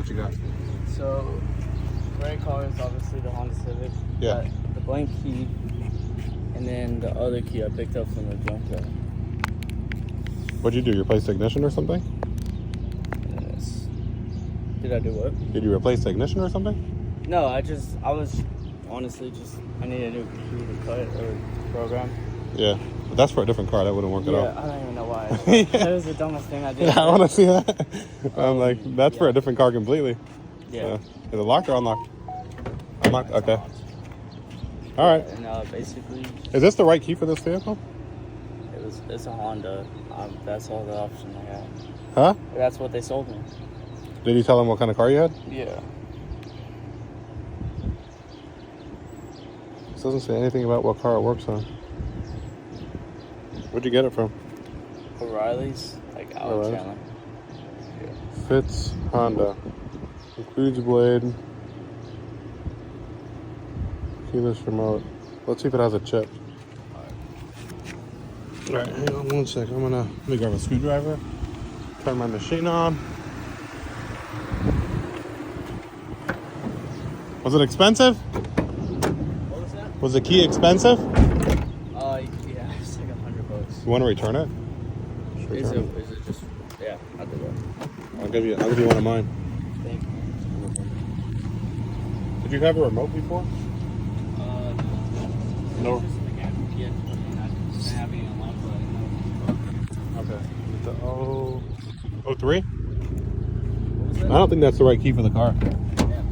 What you got? So, red car is obviously the Honda Civic. Yeah. The blank key, and then the other key I picked up from the junkyard. What'd you do? You replace the ignition or something? Yes. Did I do what? Did you replace the ignition or something? No, I was honestly I need a new computer to cut or program. Yeah. But that's for a different car. That wouldn't work at all. Yeah, I don't even know why. That was the dumbest thing I did. Yeah, I want to see that. I'm like, that's for a different car completely. Yeah. Is it locked or unlocked? Unlocked? Okay. All right. And basically... Is this the right key for this vehicle? It's a Honda. That's all the option I had. Huh? That's what they sold me. Did you tell them what kind of car you had? Yeah. This doesn't say anything about what car it works on. Where'd you get it from? O'Reilly's, like Alex Chandler. Yeah. Fits Honda. Includes blade. Keyless remote. Let's see if it has a chip. Alright, hang on 1 second. Let me grab a screwdriver. Turn my machine on. Was it expensive? What was that? Was the key expensive? Yeah, it's like $100. You want to return it? Is it just? Yeah, I'll do that. I'll give you one of mine. Thank you. Did you have a remote before? No. Yeah, I didn't have any unlocked, but Okay. The 03? what was that? I don't think that's the right key for the car. Yeah.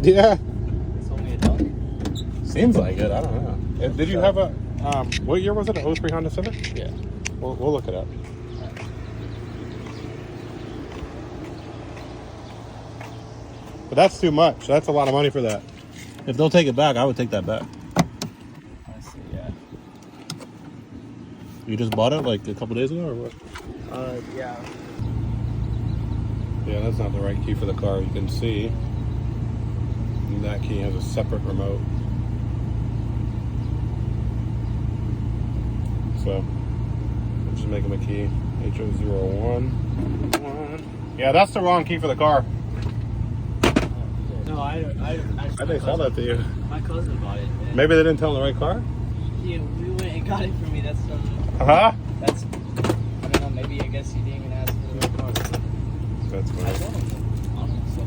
Yeah. They sold me a dog. Seems like it. I don't know. Did you have a what year was it? A 03 Honda Civic? Yeah. We'll look it up. But that's too much. That's a lot of money for that. If they'll take it back, I would take that back. I see. Yeah. You just bought it like a couple days ago or what? Yeah. Yeah, that's not the right key for the car. You can see that key has a separate remote. So we'll just make him a key. HO01. Yeah, that's the wrong key for the car. No, I I saw that to you. My cousin bought it. Maybe they didn't tell him the right car? Yeah, we went and got it for me. That's Huh? I don't know, maybe I guess he didn't even ask for the right car. That's I weird. told him. Honestly.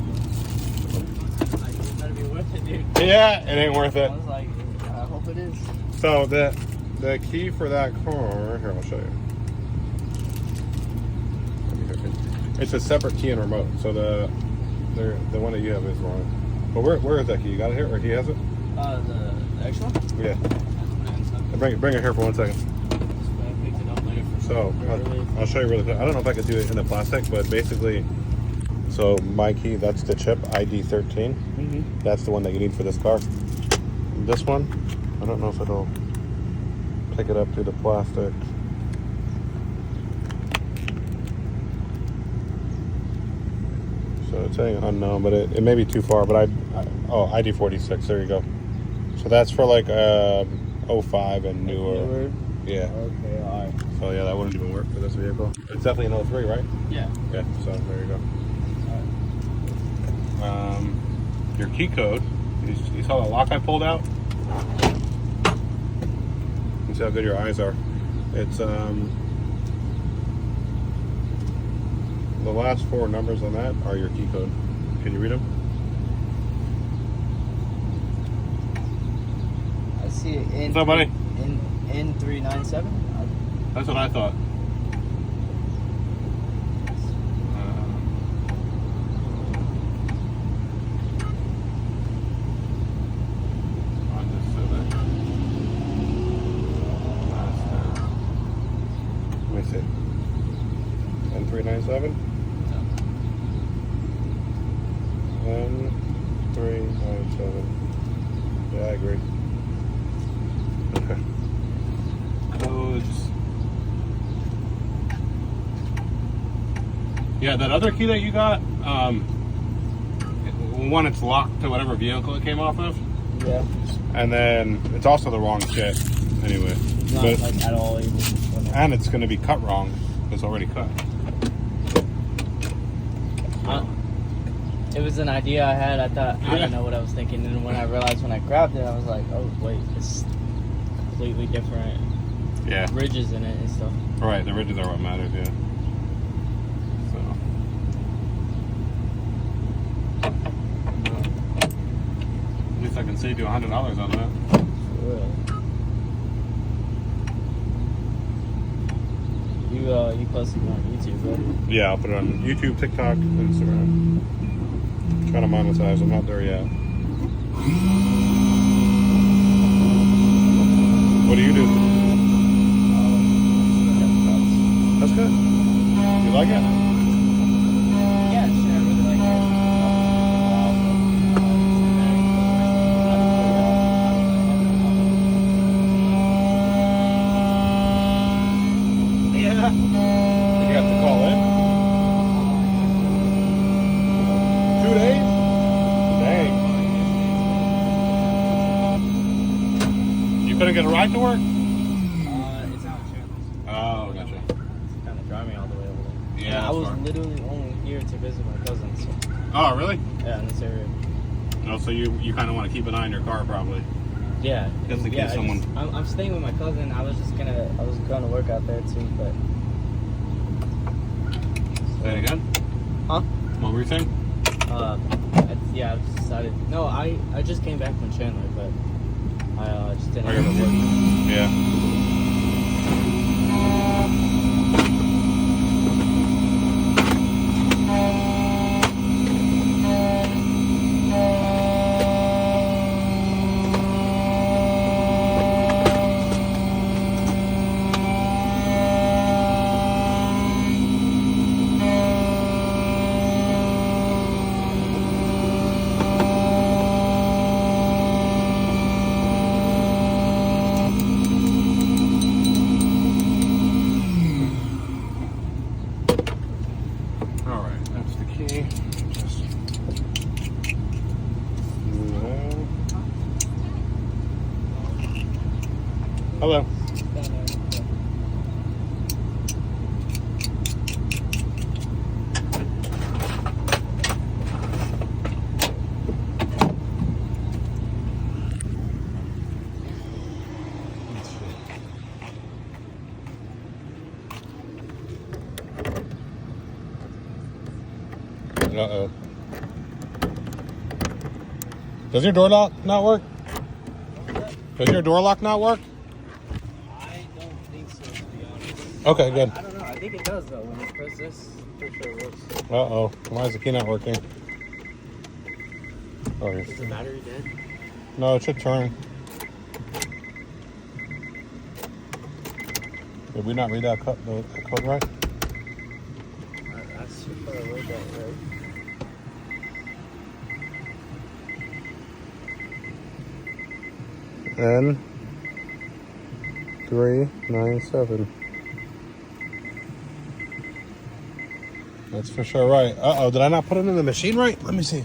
It better be worth it, dude. Yeah, it ain't worth it. I was like, I hope it is. So the key for that car, here I'll show you. It's a separate key and remote. So the one that you have is wrong. But where is that key? You got it here, or he has it? The extra one? Yeah. Bring it here for 1 second. I picked it up later for So I'll show you really quick. I don't know if I could do it in the plastic, but basically, so my key, that's the chip ID13. Mm-hmm. That's the one that you need for this car. This one, I don't know if it'll pick it up through the plastic. So it's saying unknown, but it may be too far. But oh, ID46. There you go. So that's for like 05 and newer. Yeah. Okay, alright. So yeah, that wouldn't even work for this vehicle. It's definitely an 03, right? Yeah. Yeah. So there you go. Your key code. You saw the lock I pulled out. You see how good your eyes are. It's the last 4 numbers on that are your key code. Can you read them? I see it in. What's up, buddy? In 397. That's what I thought. Let me see. N397? N397. Yeah, I agree. Okay. Codes. Yeah, that other key that you got, one, it's locked to whatever vehicle it came off of. Yeah. And then it's also the wrong chip, anyway. Not But, like at all able to. and it's going to be cut wrong. It's already cut. it was an idea I had. I thought I didn't know what I was thinking, and when I realized when I grabbed it, I was like, oh wait, it's completely different. Yeah. Ridges in it and stuff. Right, the ridges are what matters. Yeah. At least I can save you $100 on that. Really? You posted it on YouTube, right? Yeah, I'll put it on YouTube, TikTok, Instagram. Trying to monetize. I'm not there yet. What do you do? That's good. You like it? Yeah, sure. I really like it. Yeah. You have to call in? 2 days? Dang. You couldn't get a ride to work? It's out of Chandler's. Oh, gotcha. It's kind of driving all the way over there. Yeah, I that's was far. literally only here to visit my cousin, so Oh, really? yeah, in this area. No, so you kind of want to keep an eye on your car, probably. Yeah. Just in case someone. I'm staying with my cousin. I was gonna work out there too, but. Say it again? Huh? What were you saying? Yeah, I just decided. No, I just came back from Chandler, but I just didn't Are have you- to work. Yeah. All right, that's the key. Just do that. Hello. Uh-oh. Does your door lock not work? Does your door lock not work? I don't think so, to be honest. Okay, good. I don't know. I think it does though. When you press this, for sure it works. Uh-oh. Why is the key not working? Oh, Is the here. battery dead? No, it should turn. Did we not read that the code right? That's super wrote that right. N397. That's for sure right. Uh-oh, did I not put it in the machine right? Let me see.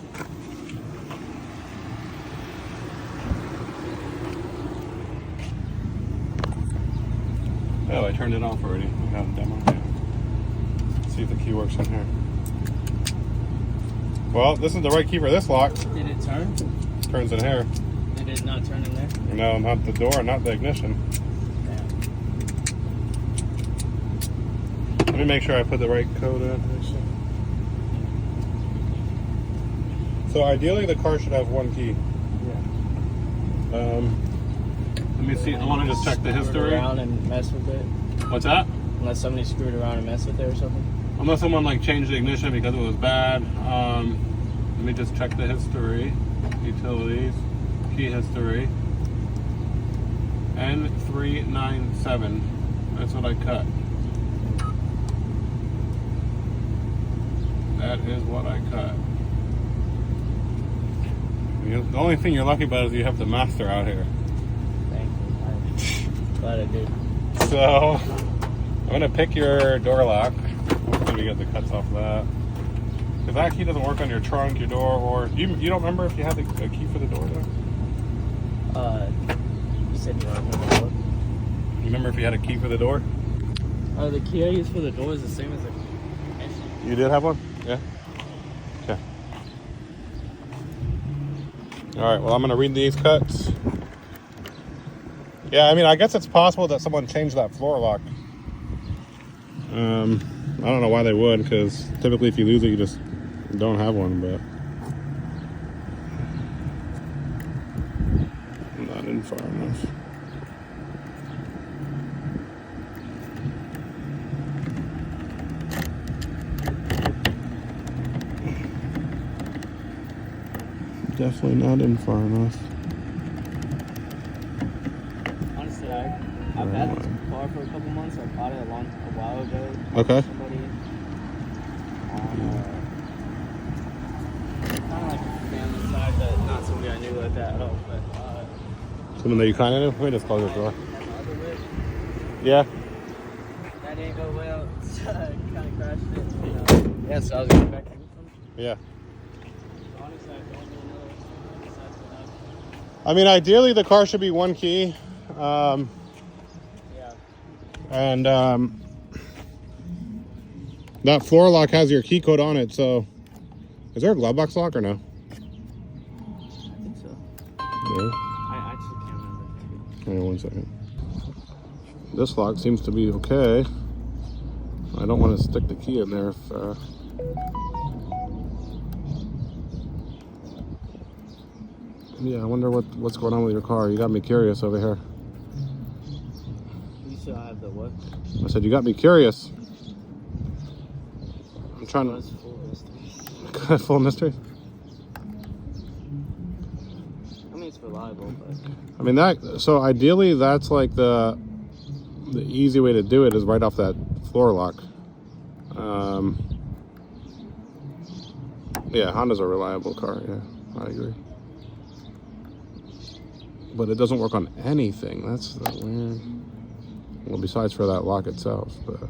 Oh, I turned it off already. We got a demo. Yeah. Let's see if the key works in here. Well, this is the right key for this lock. Did it turn? Turns in here. Did it not turn in there? No, not the door, not the ignition. Let me make sure I put the right code in. So ideally, the car should have one key. Yeah. Let me see. I want to just check the Screwed history. around and mess with it. What's that? Unless somebody screwed around and messed with it or something. Unless someone like changed the ignition because it was bad. Let me just check the history. Utilities, key history. N397. That's what I cut. That is what I cut. The only thing you're lucky about is you have the master out here. Thank you. I'm glad I did. So, I'm going to pick your door lock. Maybe get the cuts off of that. If that key doesn't work on your trunk, your door, or... You don't remember if you had a key for the door there? You said you don't remember what? You remember if you had a key for the door? The key I use for the door is the same as the. You did have one? Yeah? Okay. All right, well, I'm going to read these cuts. Yeah, I mean, I guess it's possible that someone changed that floor lock. I don't know why they would, because typically if you lose it, you just don't have one, but I'm not in far enough. Definitely not in far enough. Honestly, I've had this car for a couple months. I bought it a while ago. Okay. Somebody on kind of like a family side, but not somebody I knew like that at all. But Someone that you kind of knew? Let me just close the door. had my other whip. Yeah. That didn't go well. So I kind of crashed it. Yeah, so I was going back to them. Yeah. Honestly, I don't really know besides that. I mean, ideally, the car should be one key. Yeah. And that floor lock has your key code on it, so is there a glove box lock or no? I think so. No. I actually can't remember. Hang on 1 second. This lock seems to be okay. I don't want to stick the key in there if yeah, I wonder what's going on with your car. You got me curious over here. You still have the what? I said you got me curious. I'm trying It's to full history. full mystery. I mean, it's reliable, but I mean that. So ideally, that's like the easy way to do it is right off that floor lock. Yeah, Honda's a reliable car. Yeah, I agree. But it doesn't work on anything. That's the weird. Well, besides for that lock itself, but.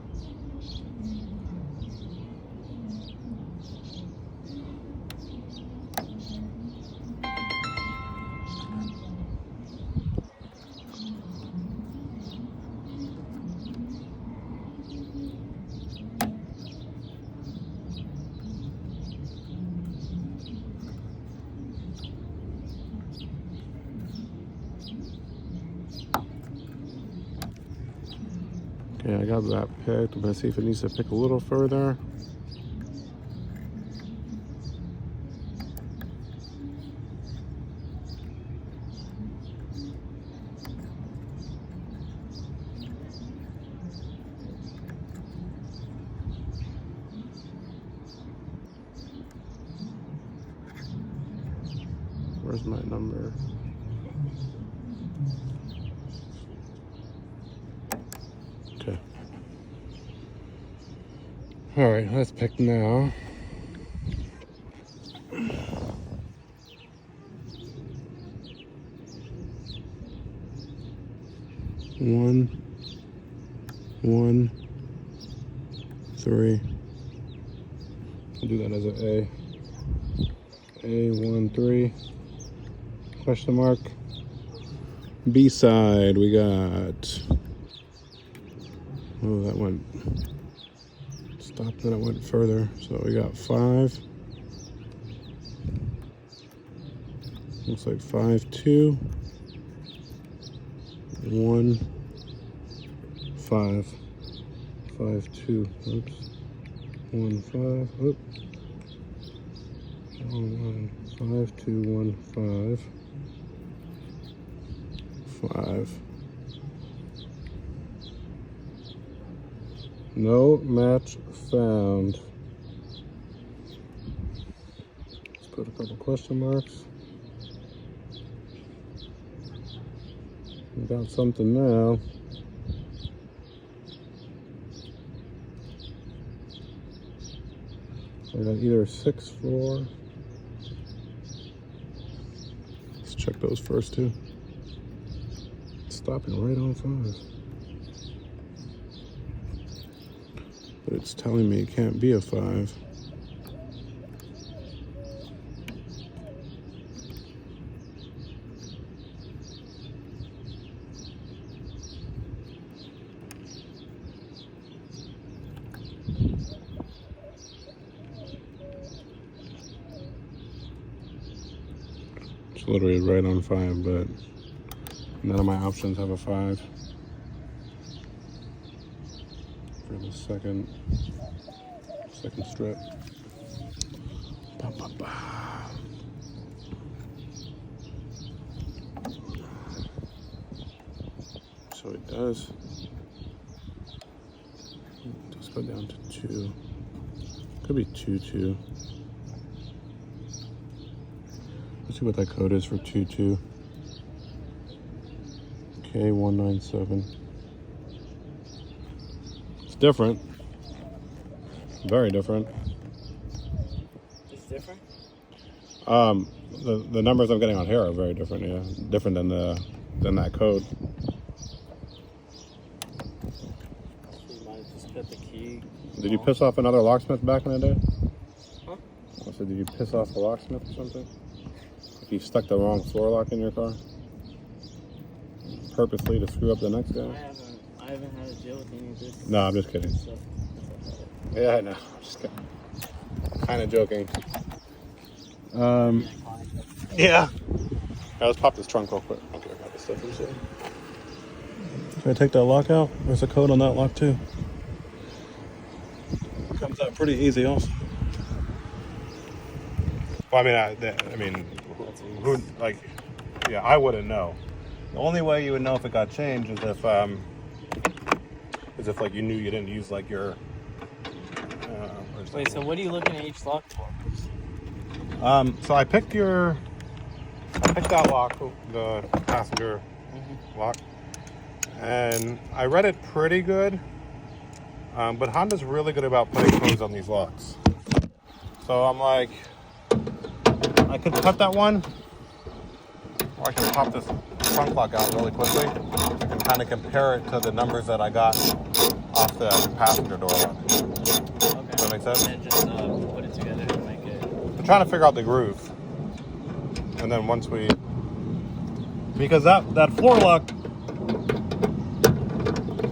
Okay, I got that picked. I'm gonna see if it needs to pick a little further. Where's my number? Okay. All right, let's pick now. One, 3. I'll do that as an A. A13 question mark. B side we got. Oh, that went. Stopped, then it went further. So we got 5. Looks like 5, 2, 1, 5, 5, 2. Oops. 1, 5. Oops. 1, 5, 2, 1, 5. 5. No match found. Let's put a couple question marks. We got something now. I got either 6, 4. Let's check those first two. It's stopping right on 5. But it's telling me it can't be a 5. It's literally right on 5, but none of my options have a 5 for the second strip. Ba, ba, ba. So it does. Let's go down to 2. Could be 2-2. Let's see what that code is for 2-2. K197. It's different. Very different. It's different? The numbers I'm getting on here are very different, yeah. Different than that code. You might just put the key. Did you piss off another locksmith back in the day? Huh? I said, did you piss off a locksmith or something? If you stuck the wrong floor lock in your car? Purposely to screw up the next guy? I haven't had to deal with any of this. No, I'm just kidding. Stuff. Yeah, I know. I'm just kidding. Kind of joking. Yeah. Let's pop this trunk real quick. Okay, I got this stuff inside. Can I take that lock out? There's a code on that lock too. Comes out pretty easy also. Well, I mean, who, like, yeah, I wouldn't know. The only way you would know if it got changed is if like you knew you didn't use like your. Wait, so what are you looking at each lock for? So I picked that lock, the passenger lock, and I read it pretty good. But Honda's really good about putting codes on these locks. So I'm like, I could cut that one, or I can pop this trunk lock out really quickly and kind of compare it to the numbers that I got off the passenger door lock. Okay. Does that make sense? And just put it together to make it. I'm trying to figure out the groove. And then once we, because that floor lock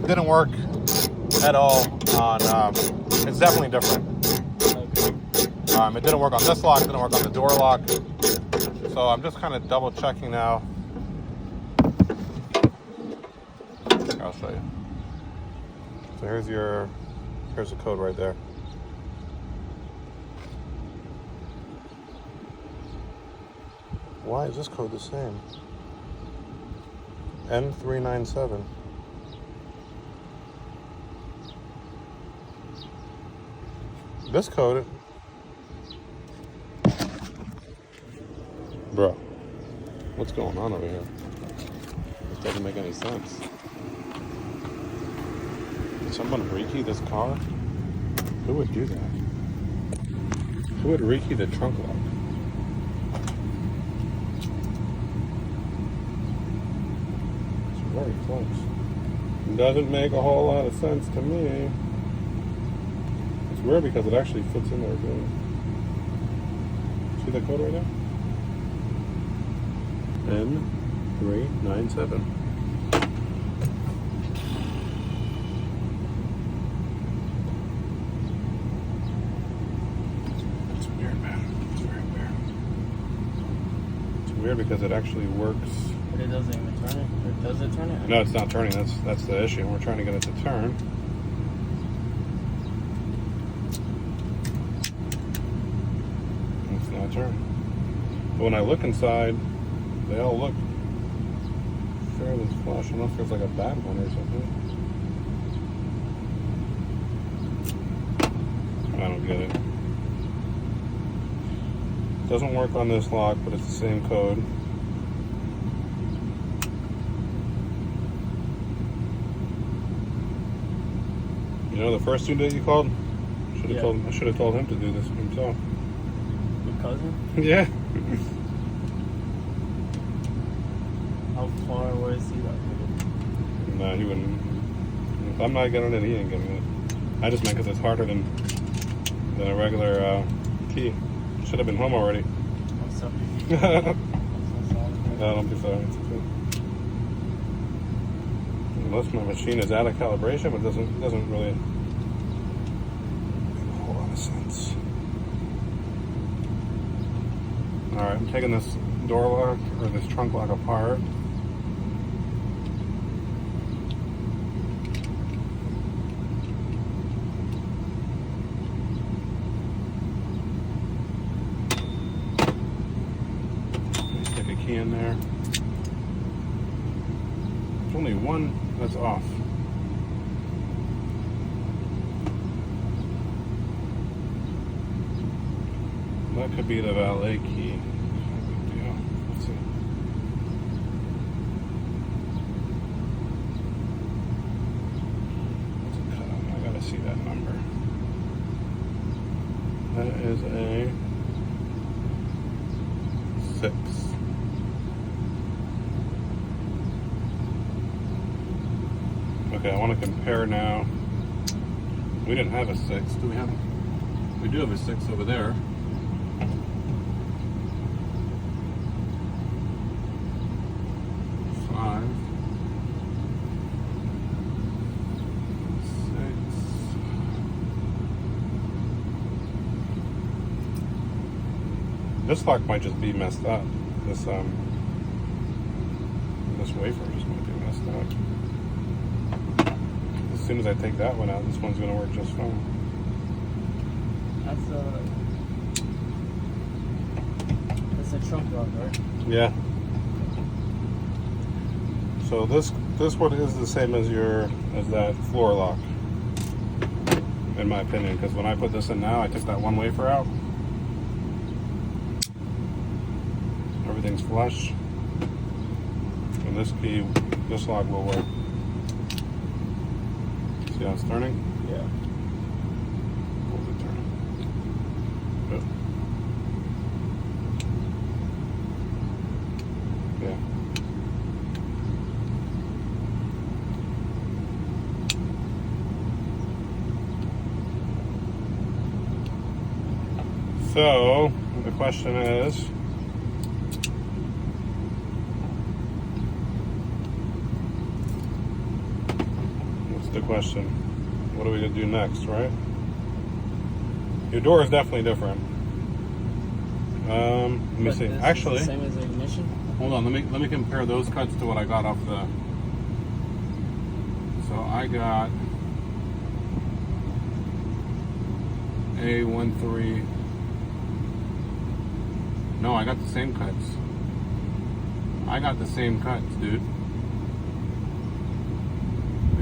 didn't work at all on, it's definitely different. Okay. It didn't work on this lock, didn't work on the door lock. So I'm just kind of double checking now. I'll show you. So here's the code right there. Why is this code the same? N397. This code, bro, what's going on over here? This doesn't make any sense. Did someone rekey this car? Who would do that? Who would rekey the trunk lock? It's very close. Doesn't make a whole lot of sense to me. It's weird because it actually fits in there good. See the code right there? N397. It's weird, man. It's very weird. It's weird because it actually works. But it doesn't even turn it? Or does it turn it? No, it's not turning. That's the issue. We're trying to get it to turn. It's not turning. But when I look inside, they all look fairly flush, unless there's like a bad one or something. I don't get it. Doesn't work on this lock, but it's the same code. You know, the first dude that you called, I should have told him to do this himself. Your cousin? Yeah. How far was he like? Nah, he wouldn't. If I'm not getting it, he ain't getting it. I just meant because it's harder than a regular key. Should have been home already. I'm sorry. No, I'm so sorry. don't be sorry. It's okay. Unless my machine is out of calibration, but it doesn't really make a whole lot of sense. All right, I'm taking this door lock or this trunk lock apart. Stick a key in there. There's only one that's off. That could be the valet key. Yeah, let's see. What's it cut on? I gotta see that number. That is a 6. Okay, I want to compare now. We didn't have a 6. Do we have? We do have a 6 over there. 5, 6. This lock might just be messed up. This wafer just might be messed up. As soon as I take that one out, this one's gonna work just fine. That's a trunk lock, right? Yeah. So this one is the same as that floor lock, in my opinion. Because when I put this in now, I took that one wafer out. Everything's flush, and this lock will work. See how it's turning? Yeah. Hold it turning. Good. Yeah. So the question is, what's the question? What are we gonna do next, right? Your door is definitely different. Let me But see. this is Actually, the same as the ignition. hold on. Let me compare those cuts to what I got off the. So I got A13. No, I got the same cuts. I got the same cuts, dude.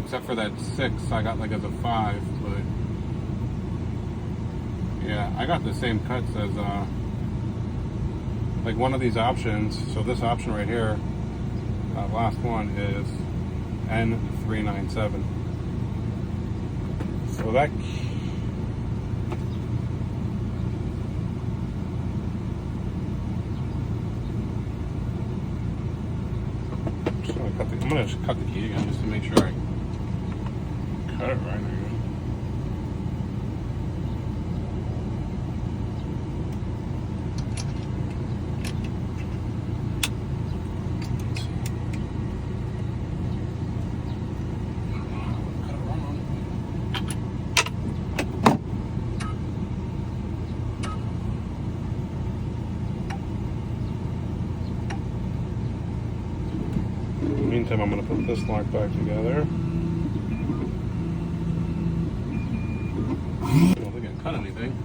Except for that 6, I got like as a 5, but yeah, I got the same cuts as like one of these options. So this option right here, last one is N397. So that. I'm gonna just cut the key again just to make sure I cut it right again. Cut it wrong. Meantime, I'm going to put this lock back together. I don't think I cut anything.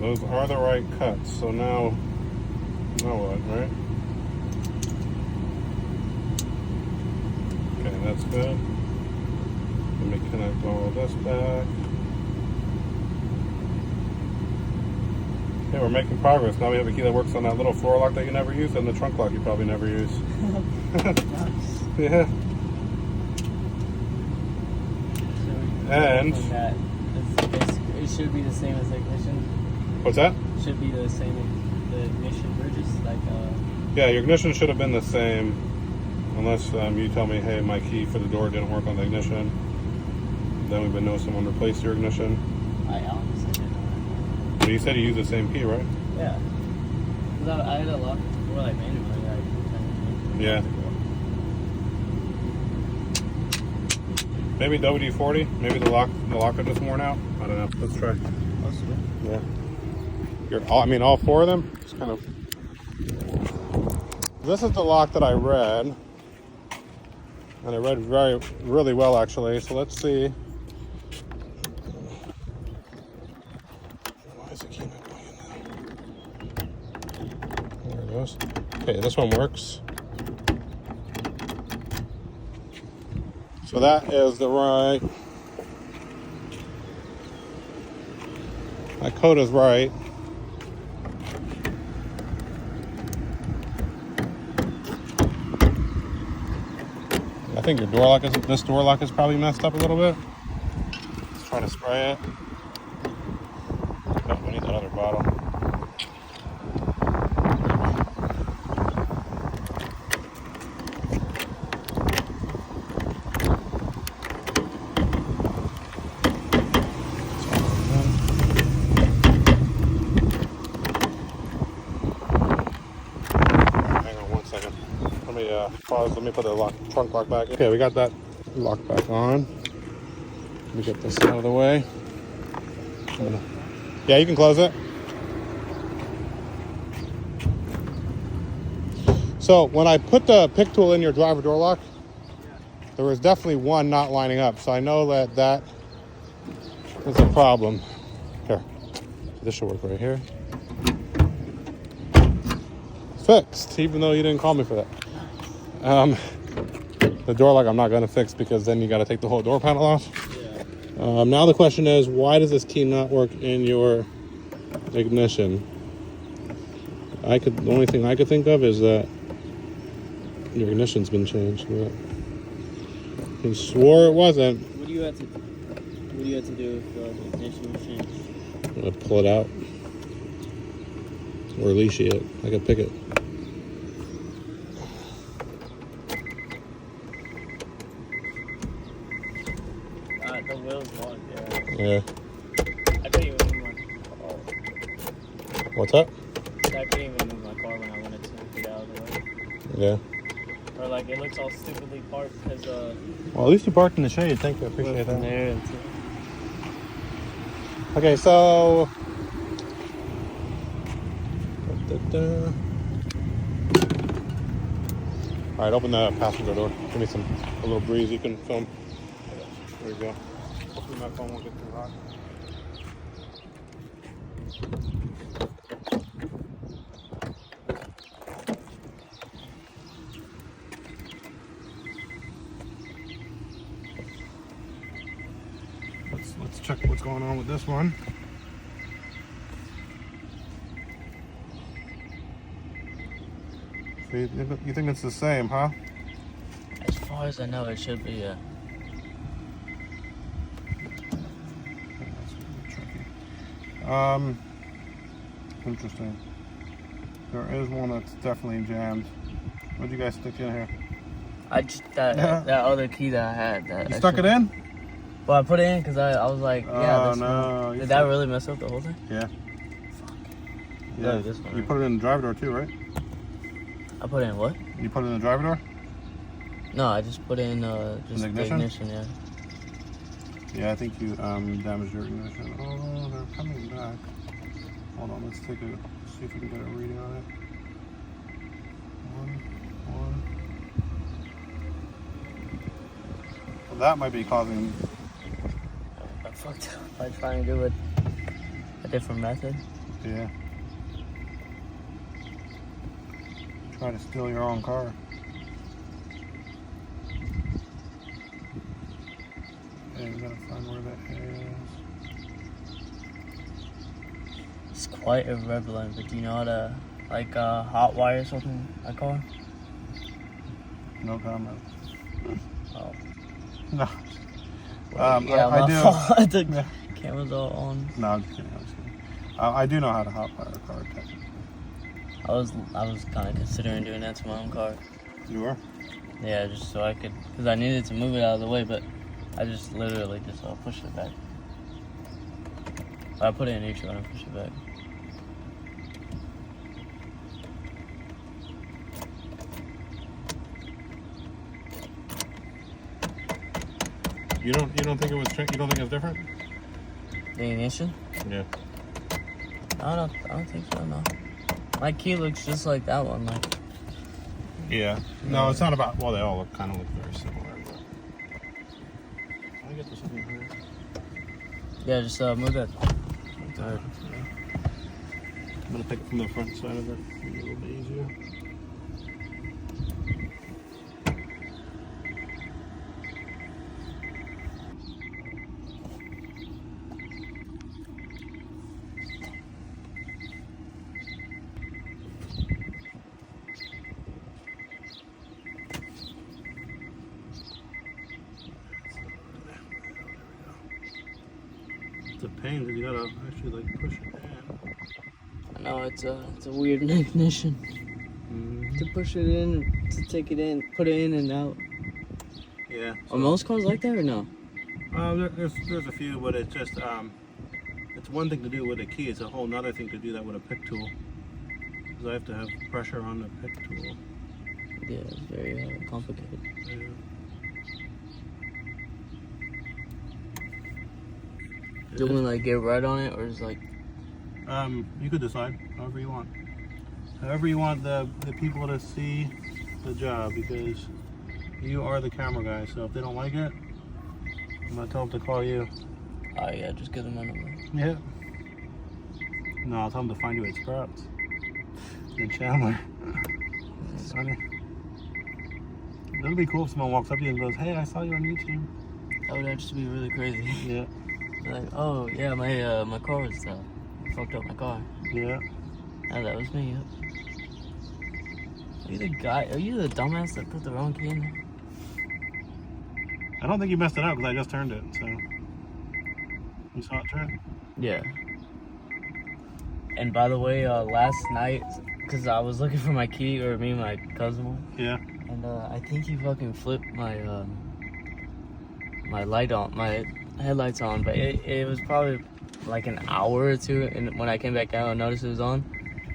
Those are the right cuts. So now what, right? Okay, that's good. Let me connect all of this back. Okay, we're making progress. Now we have a key that works on that little floor lock that you never use and the trunk lock you probably never use. Nice. Yeah. And That it should be the same as the ignition. what's that? Should be the same as the ignition bridges, like Yeah, your ignition should have been the same, unless you tell me, hey, my key for the door didn't work on the ignition. then we've been know someone replaced your ignition. I honestly didn't know But you said you use the same key, right? that. Yeah. Because I had a lock before, like manually. Yeah. Maybe WD-40. Maybe the locker just worn out. I don't know. Let's try. Possibly. Yeah. All four of them. Just kind of. This is the lock that I read, and I read really well actually. So let's see. Why is the key not going in now? There it goes. Okay, this one works. So that is the right. My code is right. I think your this door lock is probably messed up a little bit. Let's try to spray it. Oh, we need that other bottle. Pause. Let me put the trunk lock back. Okay, we got that lock back on. Let me get this out of the way. Yeah, you can close it. So when I put the pick tool in your driver door lock, there was definitely one not lining up. So I know that is a problem. Here, this should work right here. Fixed, even though you didn't call me for that. The door lock I'm not going to fix because then you got to take the whole door panel off. Yeah. Now the question is, why does this key not work in your ignition? The only thing I could think of is that your ignition's been changed. But he swore it wasn't. What do you have to do if the ignition was changed? I'm going to pull it out or release it. I could pick it. The wheels locked, yeah. I couldn't even move my car. What's up? I couldn't even move my car when I wanted to get out of the way. Yeah. Or like it looks all stupidly parked because well, at least you parked in the shade. Thank you. I appreciate that. There, okay, so. All right, open the passenger door. Give me a little breeze you can film. There you go. Hopefully my phone won't get too hot. Let's check what's going on with this one. So you think it's the same, huh? As far as I know, it should be a. Interesting. There is one that's definitely jammed. What did you guys stick in here? That other key that I had. You stuck it in? Well, I put it in because I was like, yeah. Oh no! Did that really mess up the whole thing? Yeah. Fuck. Yeah. This one, you put it in the driver door too, right? I put it in what? You put it in the driver door? No, I just put in just ignition? the ignition, yeah. Yeah, I think you damaged your ignition. Oh, they're coming back. Hold on, let's see if we can get a reading on it. One. Well, that might be causing. I fucked up by trying to do it a different method. Yeah. Try to steal your own car. Yeah, you gotta find where that is. It's quite irregular, but do you know how to hot wire something a car? No comment. Oh. No. Yeah, I do. The Yeah. camera's all on. No, I'm just kidding. I do know how to hotwire a car. Technically. I was kind of considering doing that to my own car. You were? Yeah, just so I could, because I needed to move it out of the way, but I just literally just push it back. I put it in neutral and push it back. You don't think it was you don't think it's different? The ignition? Yeah. I don't think so. No. My key looks just like that one. Like. Yeah. No, it's not about. Well, they all kind of look very similar. But... Can I get this in here? Yeah, just move that. Alright. I'm gonna pick it from the front side of it. Make it a little bit easier. It's a pain because you gotta actually like push it in. I know it's a weird ignition. Mm-hmm. To push it in, to take it in, put it in and out. Yeah. Are most cars like that or no? There's a few, but it's just it's one thing to do with a key. It's a whole nother thing to do that with a pick tool. Because I have to have pressure on the pick tool. Yeah, it's very complicated. Yeah. Do we like get right on it or is like? You could decide however you want. However you want the people to see the job, because you are the camera guy. So if they don't like it, I'm gonna tell them to call you. Oh yeah, just give them my number. Yeah. No, I'll tell them to find you at Sprouts in Chandler. It's funny. It'll be cool if someone walks up to you and goes, "Hey, I saw you on YouTube." That would actually be really crazy. Yeah. Like, oh yeah, my car was fucked up my car. Yeah. Oh, that was me. Yep. Are you the guy? Are you the dumbass that put the wrong key in there? I don't think you messed it up because I just turned it. So you saw it turn. Yeah. And by the way, last night, because I was looking for my key, or me and my cousin were, Yeah. and I think he fucking flipped my my light on, my headlights on, but it was probably like an hour or two, and when I came back out, I noticed it was on.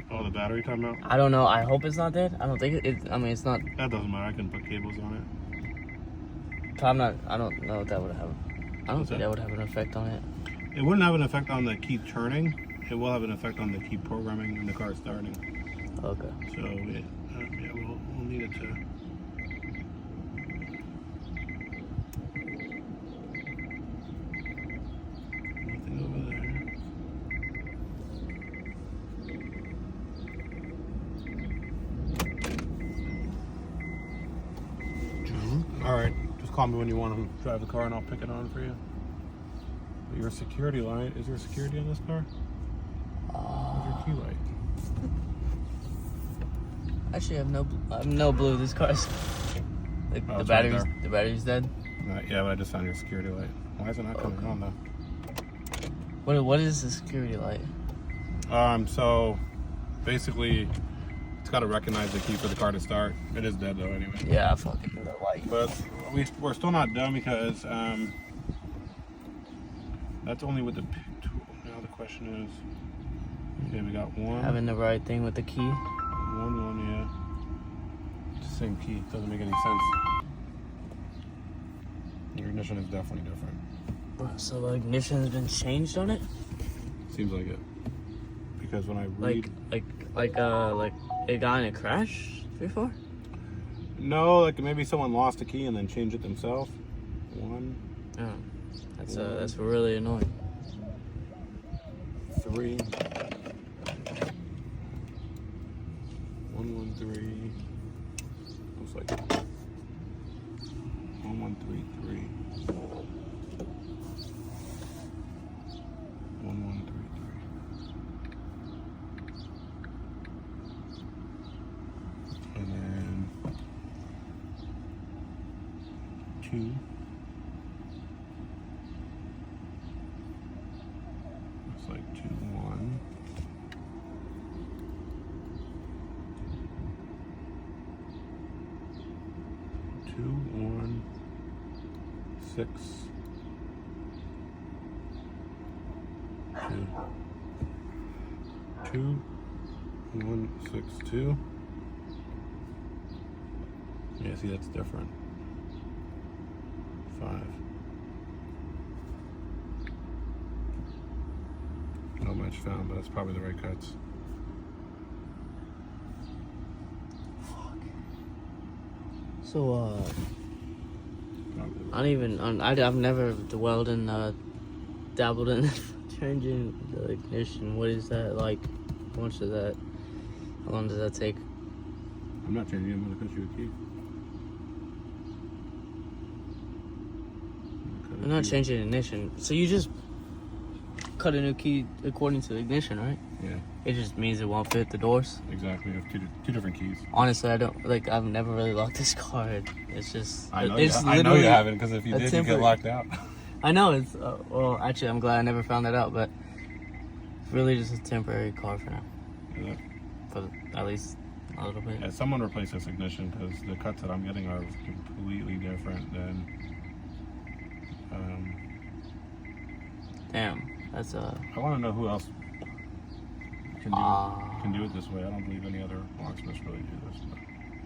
Oh, the battery talking about? I don't know. I hope it's not dead. I don't think it. I mean, it's not. That doesn't matter. I can put cables on it. I'm not. I don't know if that would have. I don't What's think that? that would have an effect on it. It wouldn't have an effect on the key turning. It will have an effect on the key programming when the car is starting. Okay. So yeah, we'll need it to. Nothing over there. All right, just call me when you want to drive the car, and I'll pick it on for you. But your security light, is there security in this car? Where's your key light? Actually, I have no blue. This car's like Oh, the it's right battery's there. the battery's dead. Yeah, but I just found your security light. Why is it not coming on though? What is the security light? So basically, it's got to recognize the key for the car to start. It is dead though, anyway. Yeah, I fucking know that light. But we're still not done because that's only with the pick tool. Now the question is, okay, we got one. Having the right thing with the key. One, yeah. It's the same key. Doesn't make any sense. Your ignition is definitely different. So the ignition has been changed on it. Seems like it. Because when I read, Like it got in a crash before. no, like maybe someone lost a key and then changed it themselves. One, Oh, that's really annoying. 3. 113. Looks like 1133. 1133. And then 2. Looks like 2 1. 2 1 6 2 1 6 2. Yeah, see, that's different. 5. No match found, but that's probably the right cuts. So, Probably. I don't even. I've never dwelled in, dabbled in changing the ignition. What is that like? How much is that? How long does that take? I'm not changing it. I'm going to cut you a key. I'm not changing ignition. So you just cut a new key according to the ignition, right? Yeah, It just means it won't fit the doors. exactly. We have two different keys. Honestly, I don't like. I've never really locked this car. It's just. I know, it's I know you haven't, because if you a did, you get temporary- locked out. I know it's. Well, actually, I'm glad I never found that out. But it's really just a temporary car for now, Yeah. for at least a little bit. Yeah, someone replace this ignition, because the cuts that I'm getting are completely different than. Damn, that's I want to know who else can do it this way. I don't believe any other locksmiths really do this. But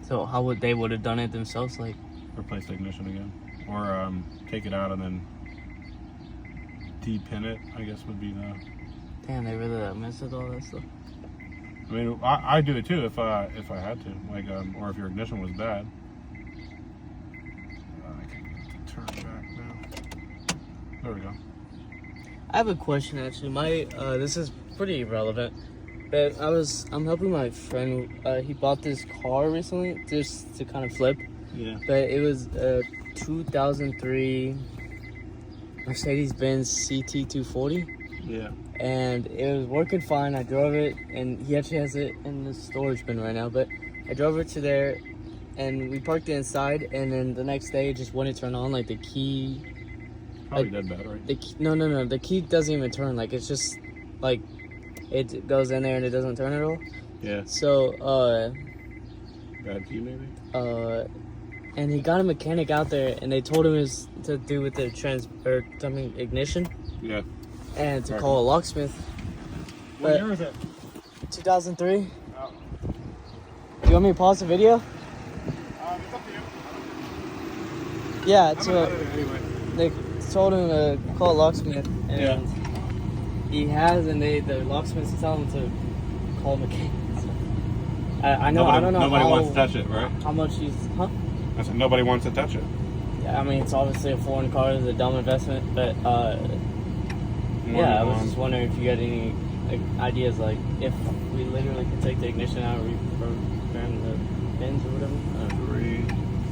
So how would they would have done it themselves? Like, replace the ignition again, or take it out and then de-pin it, I guess would be the. damn, they really messed with all that stuff. I mean, I do it too if I had to, like, or if your ignition was bad. I can turn it back now. There we go. I have a question actually. My this is pretty irrelevant, but I'm helping my friend. He bought this car recently just to kind of flip, Yeah. but it was a 2003 Mercedes-Benz CT240, Yeah. and it was working fine. I drove it, and he actually has it in the storage bin right now. But I drove it to there, and we parked it inside, and then the next day it just wouldn't turn on. Like the key. Probably dead bad, right? The key, no. The key doesn't even turn. Like it's just like it goes in there and it doesn't turn at all. Yeah. So Bad key, maybe? and he got a mechanic out there and they told him it's to do with the ignition Yeah. and to Right. call a locksmith. What But- year is it? 2003. Oh. Do you want me to pause the video? It's up to you. Yeah. I'm So gonna edit it anyway. they told him to call a locksmith and Yeah. he has, and the locksmiths tell him to call a mechanic. I know. Nobody, I don't know nobody how, wants to touch it, right? how much he's. Huh? I said nobody wants to touch it. Yeah, I mean, it's obviously a foreign car. It's a dumb investment, but yeah, I was just wondering if you had any ideas, like if we literally could take the ignition out and reprogram the pins or whatever.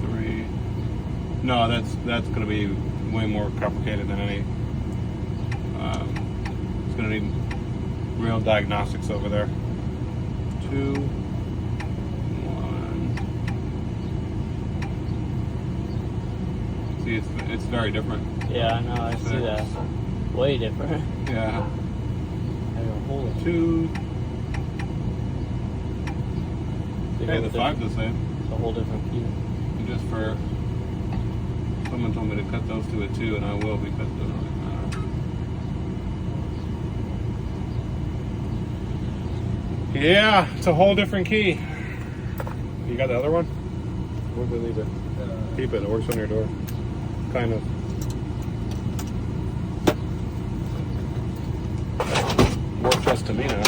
3. No, that's going to be way more complicated than any. It's going to need real diagnostics over there. 2, 1. See, it's very different. Yeah, I know. I see that. Way different. Yeah. I mean, holy 2. shit. Okay, the 5 the same. It's a whole different key. And just for someone told me to cut those to a 2, and I will, because it doesn't really matter. Yeah, it's a whole different key. You got the other one? Where did we leave it? Keep it. It works on your door. Kind of. Works just to me now.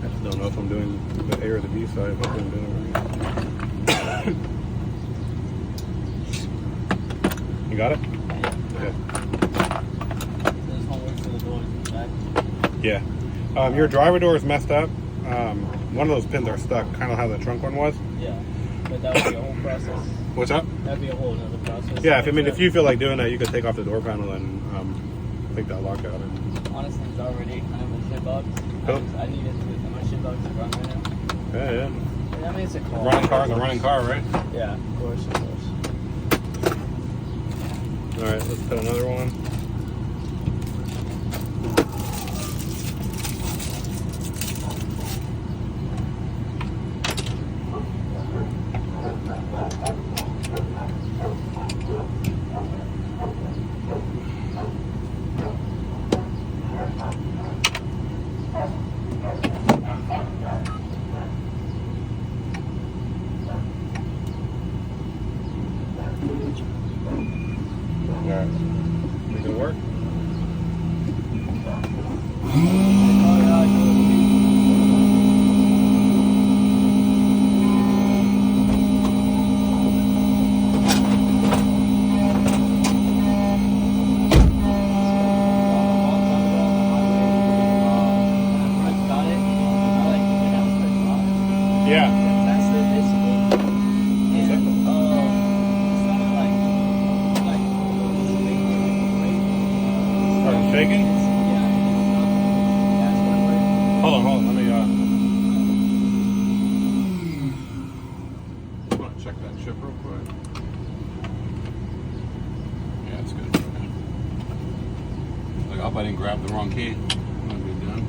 I just don't know if I'm doing the A or the B side. If I'm doing it right. You got it? Okay. This one works for the doors in the back. Yeah. Your driver door is messed up. One of those pins are stuck, kind of how the trunk one was. Yeah, but that would be a whole process. What's up? That'd be a whole other process. Yeah, if you feel like doing that, you could take off the door panel and take that lock out. And, Honestly, it's already kind of a shit box. Cool. I needed to. My shit box is run right now. yeah. I mean, it's a car. The running car, right? Yeah, of course. All right, let's put another one. right. Make it work. Yeah. Started shaking? Hold on. Let me I want to check that chip real quick. Yeah, it's good. Okay. Like, I hope I didn't grab the wrong key. Might be done.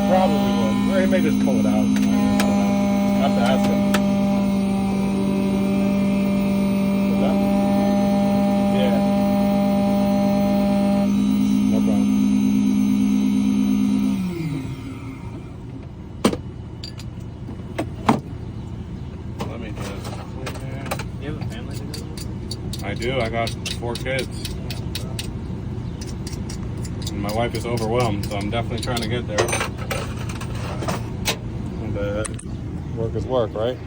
Probably would. Or he may just pull it out. I have to ask him. What's that? Yeah. No problem. Let me just clean that. You have a family to go with? I do. I got 4 kids. And my wife is overwhelmed, so I'm definitely trying to get there. But work is work, right?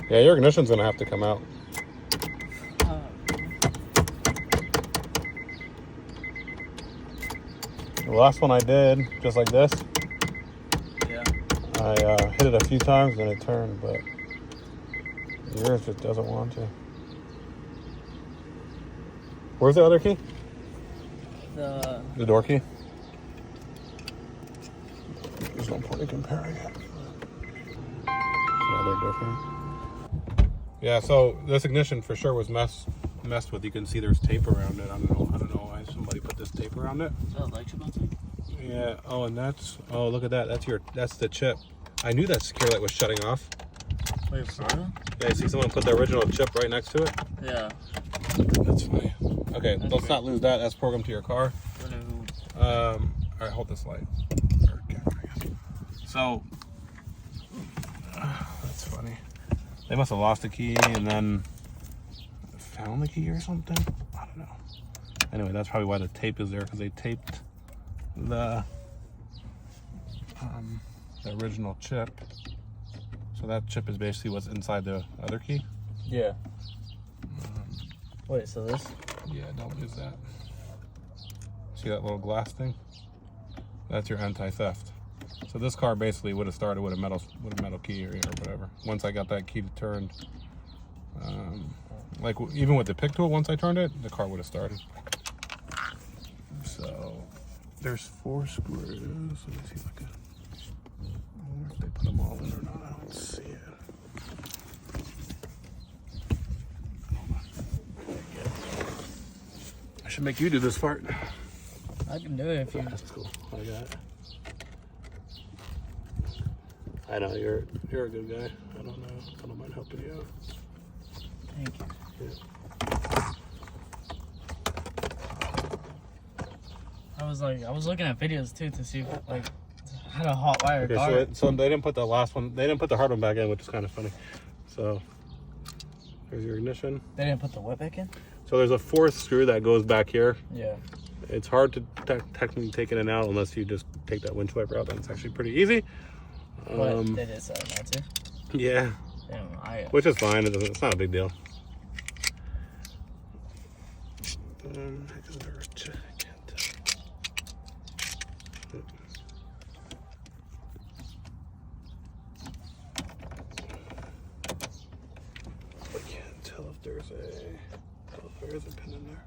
Yeah, your ignition's gonna have to come out. The last one I did, just like this, Yeah. I hit it a few times and it turned, but yours just doesn't want to. Where's the other key? The door key? There's no point in comparing it. Yeah, they're different. Yeah, so this ignition for sure was messed with. You can see there's tape around it. I don't know why somebody put this tape around it. Oh, electric button? Yeah. Oh, and look at that. That's the chip. I knew that secure light was shutting off. Wait, for real? Yeah, you see someone put the original chip right next to it? Yeah. That's funny. Okay, let's not lose that. That's programmed to your car. All right, hold this light. Or camera, I guess. So, that's funny. They must have lost the key and then found the key or something. I don't know. Anyway, that's probably why the tape is there, because they taped the original chip. So that chip is basically what's inside the other key. Yeah. Wait, so this? Yeah, don't lose that. See that little glass thing? That's your anti-theft. So this car basically would have started with a metal key or whatever. Once I got that key turned, like even with the pick tool, once I turned it, the car would have started. So there's 4 screws. Let me see if I can. I wonder if they put them all in or not. I don't see it. I should make you do this part. I can do it if you. That's cool. I got it. I know you're a good guy. I don't mind helping you out. Thank you. Yeah. I was looking at videos too to see if, like, how to hot wire a car. Okay, so they didn't put the last one. They didn't put the hard one back in, which is kind of funny. So there's your ignition. They didn't put the what back in? So there's a 4th screw that goes back here. Yeah. It's hard to technically take it in and out unless you just take that winch wiper out. Then it's actually pretty easy. But they did say not to. Yeah. Damn, Which is fine. It's not a big deal. I just never check. I can't tell if there's a there is a pin in there.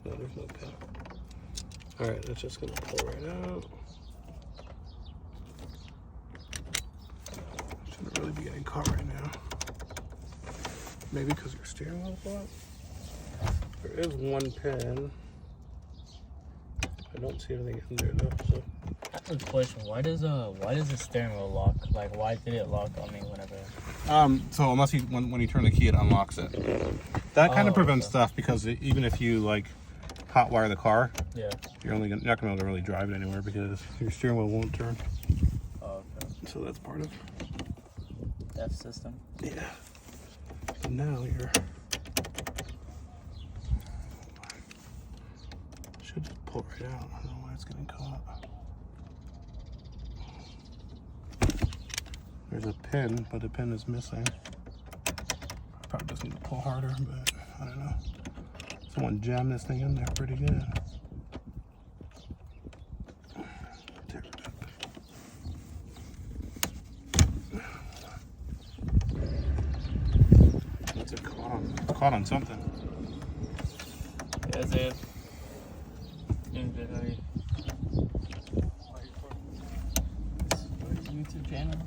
No, there's no pin. All right, it's just gonna pull right out. Shouldn't really be getting caught right now. Maybe because your steering wheel's off. There is one pin. I don't see anything in there though. So. I have a question. Why does the steering wheel lock? Like, why did it lock on me whenever? So unless when you turn the key, it unlocks it. That kind of prevents okay. stuff because even if you like hotwire the car, Yeah. you're not gonna be able to really drive it anywhere because your steering wheel won't turn. Oh, okay. So that's part of. F system. Yeah. So now you're. Should just pull right out. I don't know why it's getting caught. There's a pin, but the pin is missing. Probably just need to pull harder, but I don't know. Someone jammed this thing in there pretty good. Tear it up. What's it caught on? It's caught on something. As if. YouTube channel.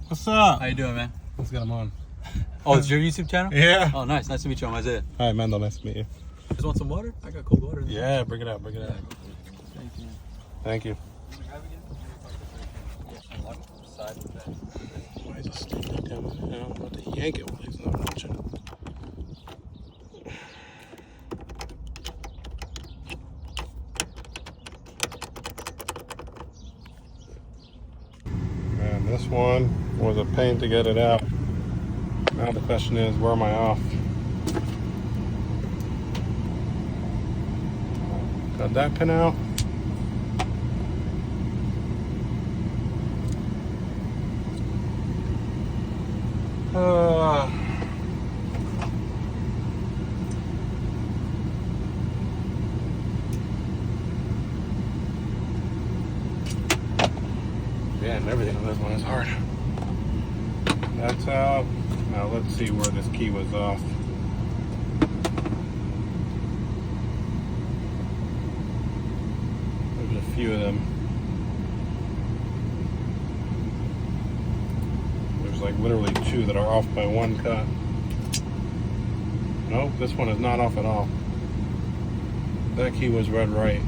What's up? How you doing, man? Let's get him on. Oh, it's your YouTube channel? Yeah. Oh, nice. Nice to meet you. I'm Isaiah. Hi, Mendel. Nice to meet you. Just want some water? I got cold water. Yeah, bring it out. Bring it out. Thank you. Thank you. Yeah, side with that. Why is it stick that down? I don't know to yank it while he's not watching. Man, this one was a pain to get it out. Now the question is, where am I off? Got that pin out. Man, everything on this one is hard. That's out. Now let's see where this key was off. There's a few of them. There's like literally two that are off by one cut. Nope, this one is not off at all. That key was read right.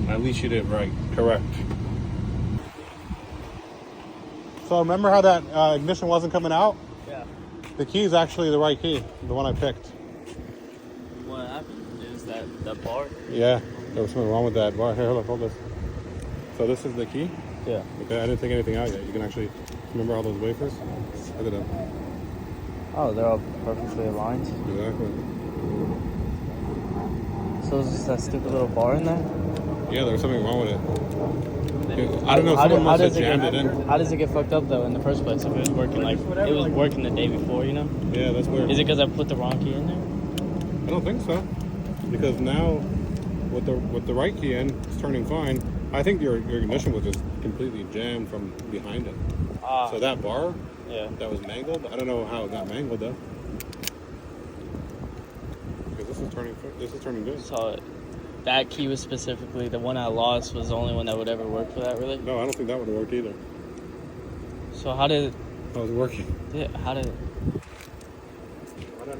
At least you did right. Correct. So remember how that ignition wasn't coming out? Yeah. The key is actually the right key, the one I picked. What happened? Is that the bar? Yeah, there was something wrong with that bar. Here, look, hold this. So this is the key? Yeah. Okay, I didn't take anything out yet. You can actually, remember all those wafers? Look at them. Oh, they're all perfectly aligned. Exactly. So is this that stupid little bar in there? Yeah, there was something wrong with it. I don't know, someone must have jammed it in. How does it get fucked up though in the first place if it was working like it was working the day before, you know? Yeah, that's weird. Is it because I put the wrong key in there? I don't think so. Because now, with the right key in, it's turning fine. I think your ignition was just completely jammed from behind it. So that bar, Yeah. that was mangled. I don't know how it got mangled though. Because this is turning good. So that key was specifically the one I lost was the only one that would ever work for that, really? No, I don't think that would have worked either. So how did How was it working? I I don't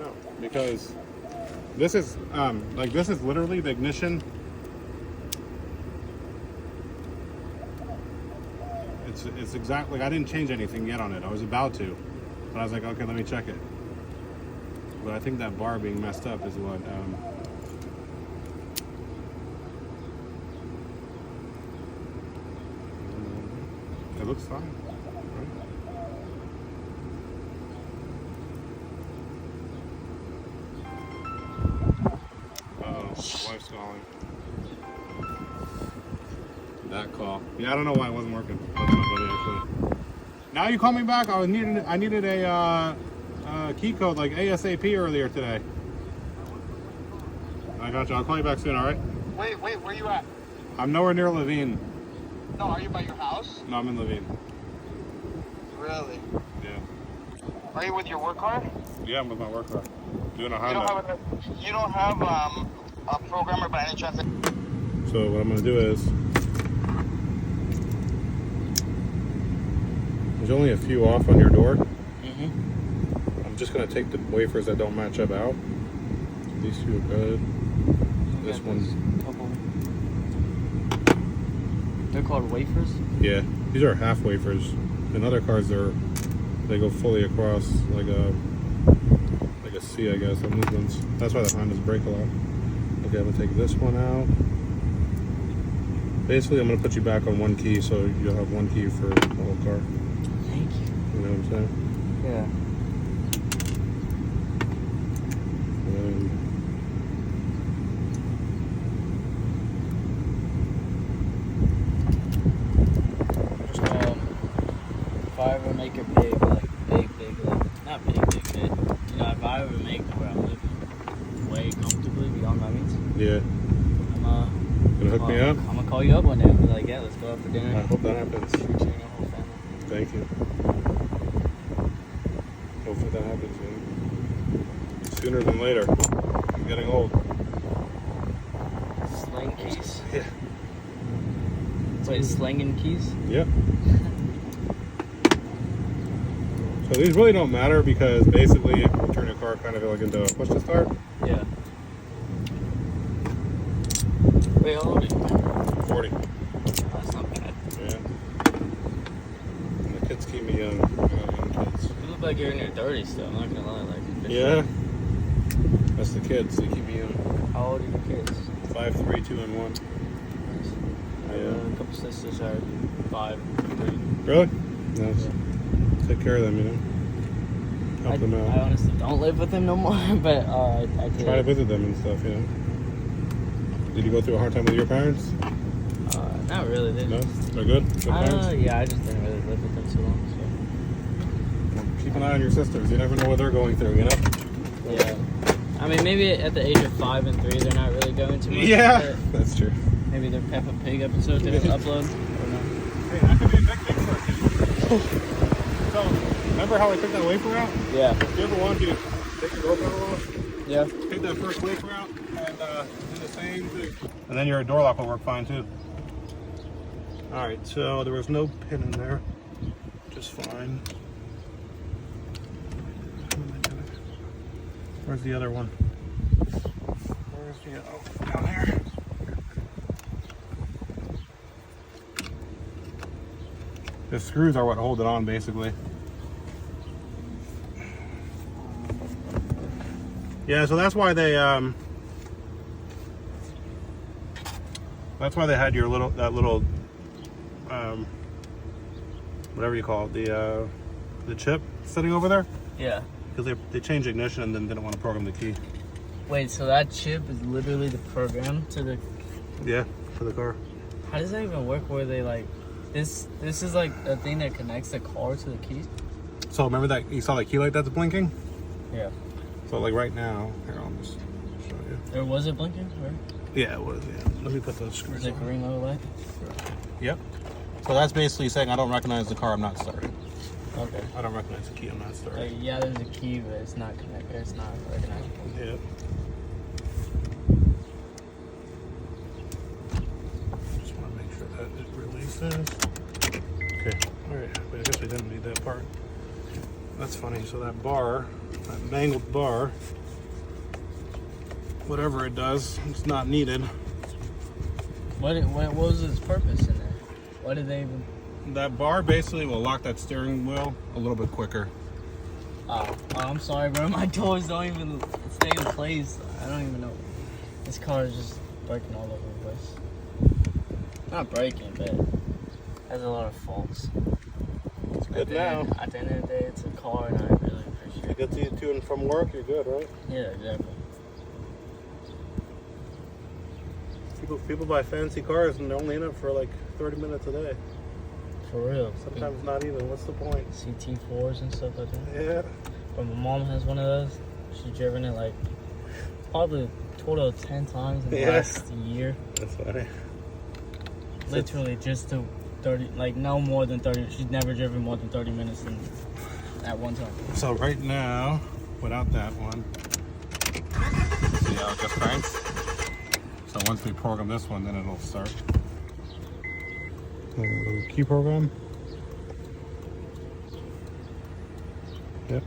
know. Because this is this is literally the ignition. It's exactly like I didn't change anything yet on it. I was about to, but I was like, okay, let me check it. But I think that bar being messed up is what. It looks fine. Right? Wife's calling. That call. Yeah, I don't know why it wasn't working. That's my buddy, actually. Now you call me back. I needed a key code like ASAP earlier today. I got you. I'll call you back soon. All right. Wait, where you at? I'm nowhere near Levine. No, are you by your house? No, I'm in Levine. Really? Yeah. Are you with your work car? Yeah, I'm with my work car. Doing a You Honda. don't have a programmer by any chance? So what I'm gonna do is, there's only a few off on your door. I'm just gonna take the wafers that don't match up out. These two are good. This one's, They're called wafers? yeah, these are half wafers. In other cars, they go fully across like a C, I guess, on these ones. That's why the Hondas break a lot. Okay, I'm gonna take this one out. Basically, I'm gonna put you back on one key, so you'll have one key for the whole car. Thank you. You know what I'm saying? Yeah. And If I ever make it big, like not big, you know, if I ever make where I'm living way comfortably beyond my means, yeah, I'm gonna hook me up. I'm gonna call you up one day and be like, yeah, let's go out for dinner. I hope that happens. Treat you and your whole family. Thank you. Hopefully that happens, man. Sooner than later. I'm getting old. Slang keys? Yeah. Wait, slanging keys? Yep. So these really don't matter because basically you turn your car kind of like into a push to start. Yeah. Wait, how old are you? 40. That's not bad. Yeah. And the kids keep me young. I got young kids. You look like you're in your 30s still, I'm not gonna lie. Like, Yeah. That's the kids. They keep me young. How old are your kids? 5, 3, 2, and 1. I have a couple sisters are 5, 3. Really? Nice. Take care of them, you know. Help them out. I honestly don't live with them no more, but I did. Try to visit them and stuff, you know. Did you go through a hard time with your parents? Not really. No? They're good? Good parents? Yeah, I just didn't really live with them too long, Well, keep an eye on your sisters. You never know what they're going through, you know? so. Yeah. I mean, maybe at the age of 5 and 3, they're not really going too much. Yeah, that's true. Maybe their Peppa Pig episode didn't upload. I don't know. Hey, that could be a big thing for a kid. So, remember how I took that wafer out? Yeah. If you ever want to take your GoPro off, Yeah. take that first wafer out, and do the same thing. And then your door lock will work fine too. Alright, so there was no pin in there. Just fine. Where's the other one? Where's the, oh, down there. The screws are what hold it on, basically. Yeah, so that's why they had your little whatever you call it, the chip sitting over there, Yeah. because they changed ignition and then didn't want to program the key. Wait, so that chip is literally the program to the... Yeah, for the car. How does that even work where they like... This is like a thing that connects the car to the keys? So remember that you saw the key light that's blinking? Yeah. So like right now, here I'll just show you. Or was it blinking? Right? Yeah, it was. Yeah. Let me put those Is screws it on. green little light? Yep. So that's basically saying I don't recognize the car, I'm not starting. Okay. I don't recognize the key, I'm not starting. Yeah, there's a key, but it's not connected. It's not recognizable. Yep. Just want to make sure that it releases. Okay. Alright. But I guess we didn't need that part. That's funny. So that bar, that mangled bar, whatever it does, it's not needed. What was its purpose in there? What did they even... That bar basically will lock that steering wheel a little bit quicker. Oh, I'm sorry, bro. My doors don't even stay in place. I don't even know. This car is just breaking all over the place. Not breaking, but has a lot of faults. It's good now. At the end of the day, it's a car, and I really appreciate It it. gets you to and from work, you're good, right? Yeah, exactly. People buy fancy cars and they're only in it for like 30 minutes a day. For real. Sometimes not even. What's the point? CT4s and stuff like that. Yeah. But my mom has one of those. She's driven it like probably a total of 10 times in the last year. That's funny. Literally just to 30, like no more than 30. She's never driven more than 30 minutes at one time. So right now, without that one, see how it just cranks? So once we program this one, then it'll start. Key program. Yep.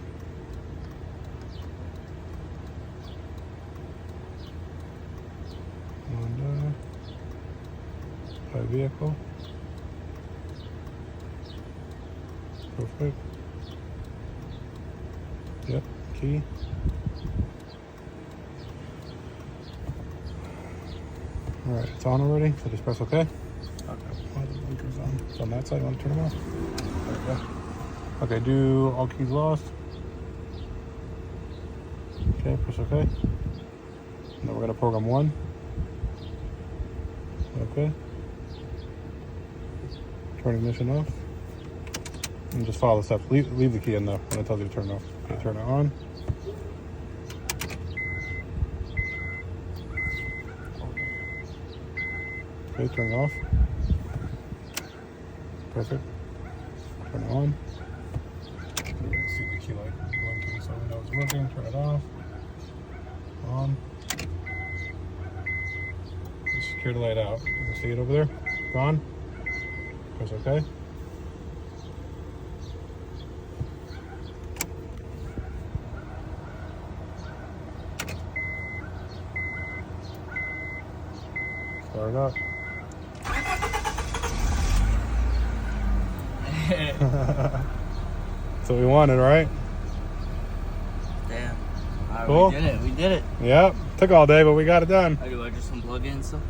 And by vehicle. Perfect. Yep, key. Alright, it's on already, so just press OK. Okay, why the blinker's on? It's on that side, you want to turn them off? There we go. Okay, do all keys lost. Okay, press OK. And then we're going to program 1. Okay. Turn ignition off. And just follow the steps. Leave the key in though when it tells you to turn it off. Okay, turn it on. Okay, turn it off. Perfect. Turn it on. See the key light blinking so we know it's working. Turn it off. On. Secure the light out. You can see it over there. Gone. Press OK. Start it up. That's what we wanted, right? Damn. Alright, Cool. we did it. We did it. Yep. Took all day, but we got it done. I do just unplug it and stuff.